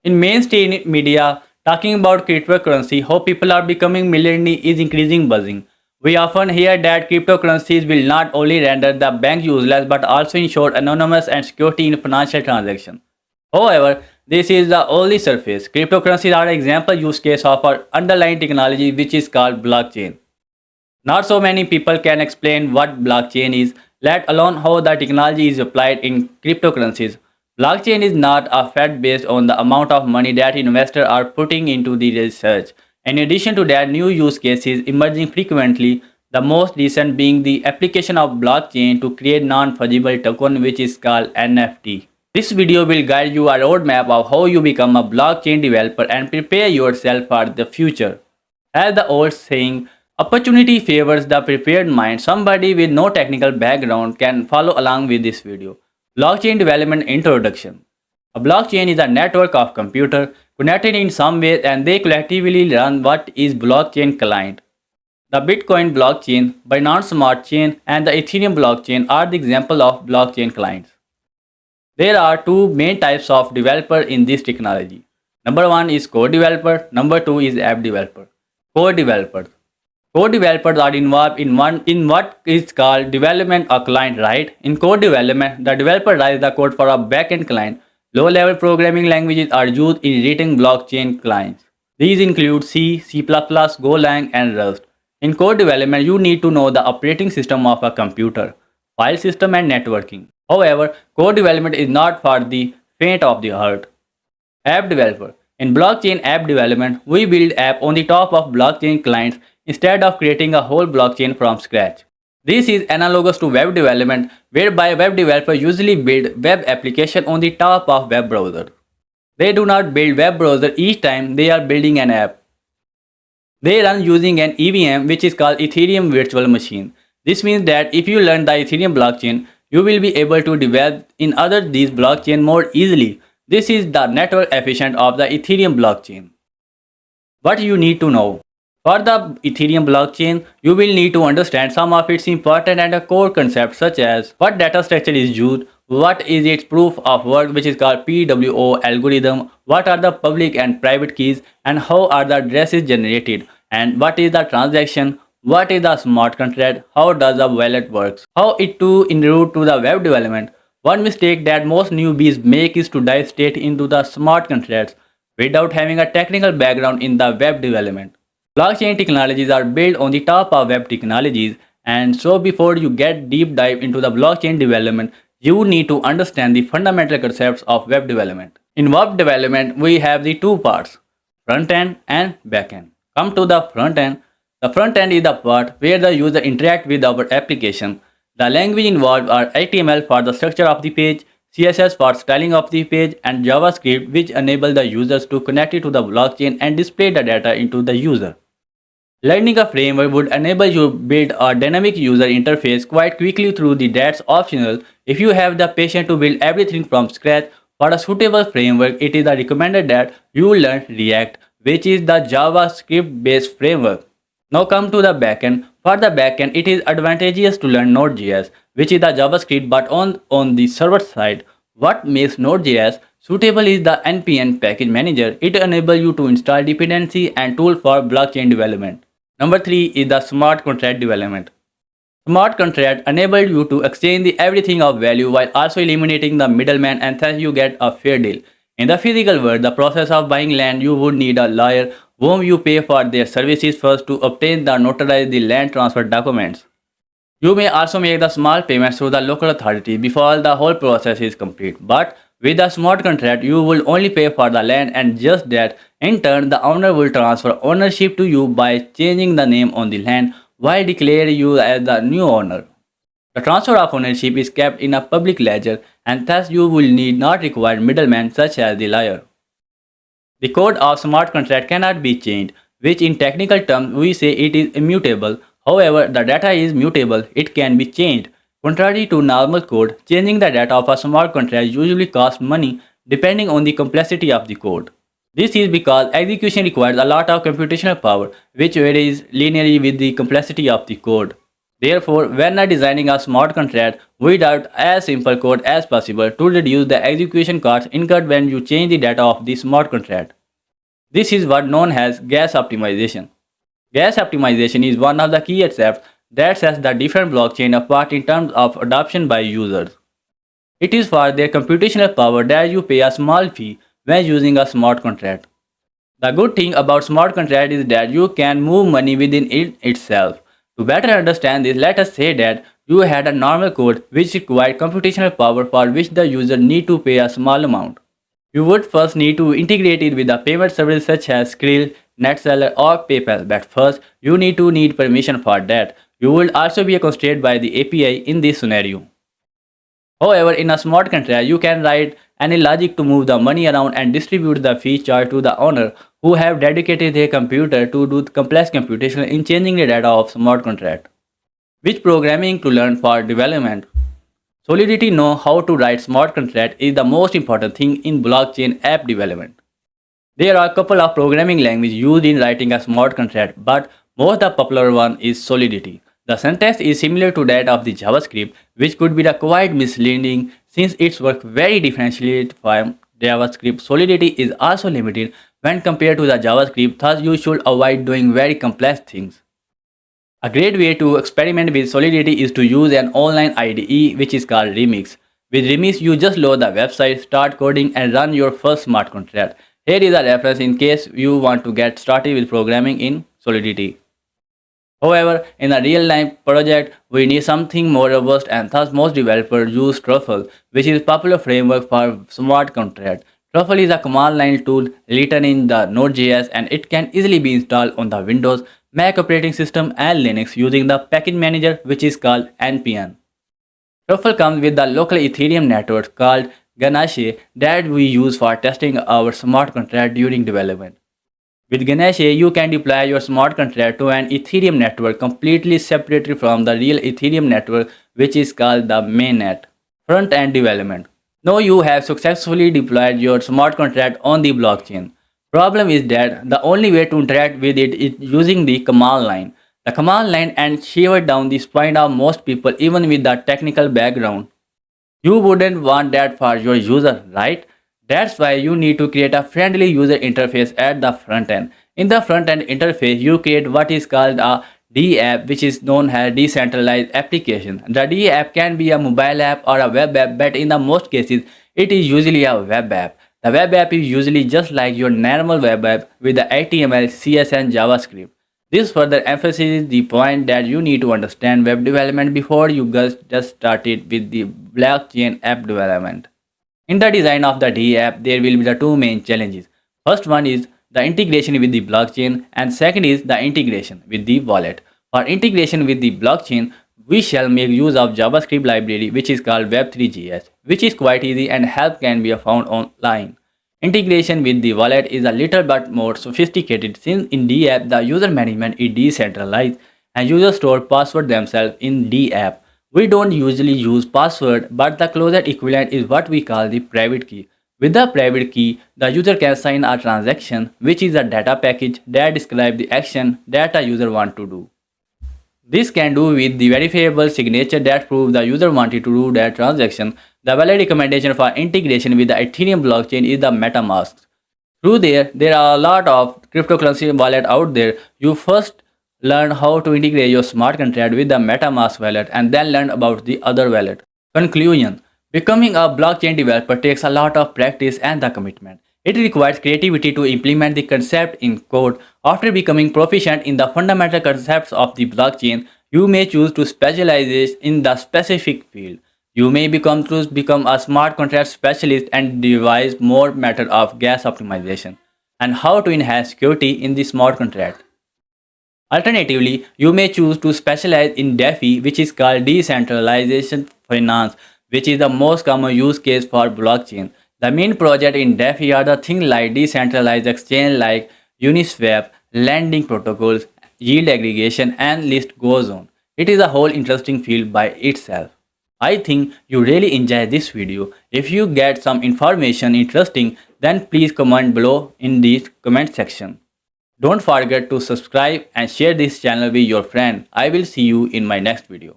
In mainstream media, talking about cryptocurrency, how people are becoming millionaires is increasing buzzing. We often hear that cryptocurrencies will not only render the bank useless but also ensure anonymous and security in financial transactions. However, this is the only surface. Cryptocurrencies are an example use case of our underlying technology which is called blockchain. Not so many people can explain what blockchain is, let alone how the technology is applied in cryptocurrencies. Blockchain is not a fact based on the amount of money that investors are putting into the research. In addition to that, new use cases emerging frequently, the most recent being the application of blockchain to create non-fungible token which is called NFT. This video will guide you a roadmap of how you become a blockchain developer and prepare yourself for the future. As the old saying, opportunity favors the prepared mind. Somebody with no technical background can follow along with this video. Blockchain development introduction. A blockchain is a network of computers connected in some way and they collectively run what is blockchain client. The Bitcoin blockchain, Binance Smart Chain, and the Ethereum blockchain are the example of blockchain clients. There are two main types of developer in this technology. Number one is code developer, number two is app developer. Code developers. Code developers are involved in what is called development of client, right? In code development, the developer writes the code for a backend client. Low-level programming languages are used in written blockchain clients. These include C, C++, Golang, and Rust. In code development, you need to know the operating system of a computer, file system, and networking. However, code development is not for the faint of the heart. App developer. In blockchain app development, we build app on the top of blockchain clients instead of creating a whole blockchain from scratch. This is analogous to web development, whereby web developers usually build web application on the top of web browser. They do not build web browser each time they are building an app. They run using an EVM which is called Ethereum virtual machine. This means that if you learn the Ethereum blockchain, you will be able to develop in other these blockchain more easily. This is the network efficient of the Ethereum blockchain. What you need to know. For the Ethereum blockchain, you will need to understand some of its important and core concepts such as what data structure is used, what is its proof of work which is called PWO algorithm, what are the public and private keys and how are the addresses generated, and what is the transaction, what is the smart contract, how does the wallet works, how it too in route to the web development. One mistake that most newbies make is to dive straight into the smart contracts without having a technical background in the web development. Blockchain technologies are built on the top of web technologies, and so before you get deep dive into the blockchain development, you need to understand the fundamental concepts of web development. In web development, we have the two parts, front end and back end. Come to the front end. The front end is the part where the user interacts with our application. The language involved are HTML for the structure of the page, CSS for styling of the page, and JavaScript which enable the users to connect it to the blockchain and display the data into the user. Learning a framework would enable you to build a dynamic user interface quite quickly through that's optional. If you have the patience to build everything from scratch, for a suitable framework, it is recommended that you learn React, which is the JavaScript based framework. Now come to the backend. For the backend, it is advantageous to learn Node.js, which is the JavaScript but on the server side. What makes Node.js suitable is the npm package manager. It enables you to install dependency and tool for blockchain development. Number 3 is the smart contract development. Smart contract enable you to exchange the everything of value while also eliminating the middleman and thus you get a fair deal. In the physical world, the process of buying land, you would need a lawyer whom you pay for their services first to obtain the notarize the land transfer documents. You may also make the small payments to the local authority before the whole process is complete. But with the smart contract, you will only pay for the land and just that. In turn, the owner will transfer ownership to you by changing the name on the land while declaring you as the new owner. The transfer of ownership is kept in a public ledger and thus you will need not require middlemen such as the lawyer. The code of smart contract cannot be changed, which in technical terms we say it is immutable. However, the data is mutable, it can be changed. Contrary to normal code, changing the data of a smart contract usually costs money depending on the complexity of the code. This is because execution requires a lot of computational power, which varies linearly with the complexity of the code. Therefore, when designing a smart contract, we write as simple code as possible to reduce the execution costs incurred when you change the data of the smart contract. This is what known as gas optimization. Gas optimization is one of the key concepts that sets the different blockchain apart in terms of adoption by users. It is for their computational power that you pay a small fee when using a smart contract. The good thing about smart contract is that you can move money within it itself. To better understand this, let us say that you had a normal code which required computational power for which the user need to pay a small amount. You would first need to integrate it with a payment service such as Skrill, NetSeller or PayPal, but first you need permission for that. You will also be constrained by the API in this scenario. However, in a smart contract, you can write any logic to move the money around and distribute the fee charged to the owner who have dedicated their computer to do complex computation in changing the data of smart contract. Which programming to learn for development? Solidity know how to write smart contract is the most important thing in blockchain app development. There are a couple of programming languages used in writing a smart contract, but most the popular one is Solidity. The syntax is similar to that of the JavaScript, which could be quite misleading since its work very differentiated from JavaScript. Solidity is also limited when compared to the JavaScript, thus you should avoid doing very complex things. A great way to experiment with Solidity is to use an online IDE which is called Remix. With Remix, you just load the website, start coding and run your first smart contract. Here is a reference in case you want to get started with programming in Solidity. However, in a real-life project, we need something more robust and thus most developers use Truffle, which is a popular framework for smart contract. Truffle is a command line tool written in the Node.js and it can easily be installed on the Windows, Mac operating system and Linux using the package manager which is called npm. Truffle comes with the local Ethereum network called Ganache that we use for testing our smart contract during development. With Ganache, you can deploy your smart contract to an Ethereum network completely separated from the real Ethereum network which is called the mainnet. Front-end development. Now you have successfully deployed your smart contract on the blockchain. Problem is that the only way to interact with it is using the command line. The command line and shiver down the spine of most people even with the technical background. You wouldn't want that for your user, right? That's why you need to create a friendly user interface at the front end. In the front end interface, you create what is called a D-app, which is known as decentralized application. The D-app can be a mobile app or a web app, but in the most cases, it is usually a web app. The web app is usually just like your normal web app with the HTML, CSS and JavaScript. This further emphasizes the point that you need to understand web development before you just started with the blockchain app development. In the design of the D app, there will be the two main challenges. First one is the integration with the blockchain and second is the integration with the wallet. For integration with the blockchain, we shall make use of JavaScript library which is called Web3.js, which is quite easy and help can be found online. Integration with the wallet is a little bit more sophisticated since in D app the user management is decentralized and users store password themselves in D app. We don't usually use password, but the closest equivalent is what we call the private key. With the private key, the user can sign a transaction, which is a data package that describes the action that a user wants to do. This can do with the verifiable signature that proves the user wanted to do that transaction. The valid recommendation for integration with the Ethereum blockchain is the Metamask. Through there are a lot of cryptocurrency wallet out there. You first learn how to integrate your smart contract with the Metamask wallet and then learn about the other wallet. Conclusion. Becoming a blockchain developer takes a lot of practice and the commitment. It requires creativity to implement the concept in code. After becoming proficient in the fundamental concepts of the blockchain, you may choose to specialize in the specific field. You may become a smart contract specialist and devise more method of gas optimization and how to enhance security in the smart contract. Alternatively, you may choose to specialize in DeFi, which is called decentralization finance, which is the most common use case for blockchain. The main project in DeFi are the things like decentralized exchange like Uniswap, lending protocols, yield aggregation, and list goes on. It is a whole interesting field by itself. I think you really enjoy this video. If you get some information interesting, then please comment below in the comment section. Don't forget to subscribe and share this channel with your friend. I will see you in my next video.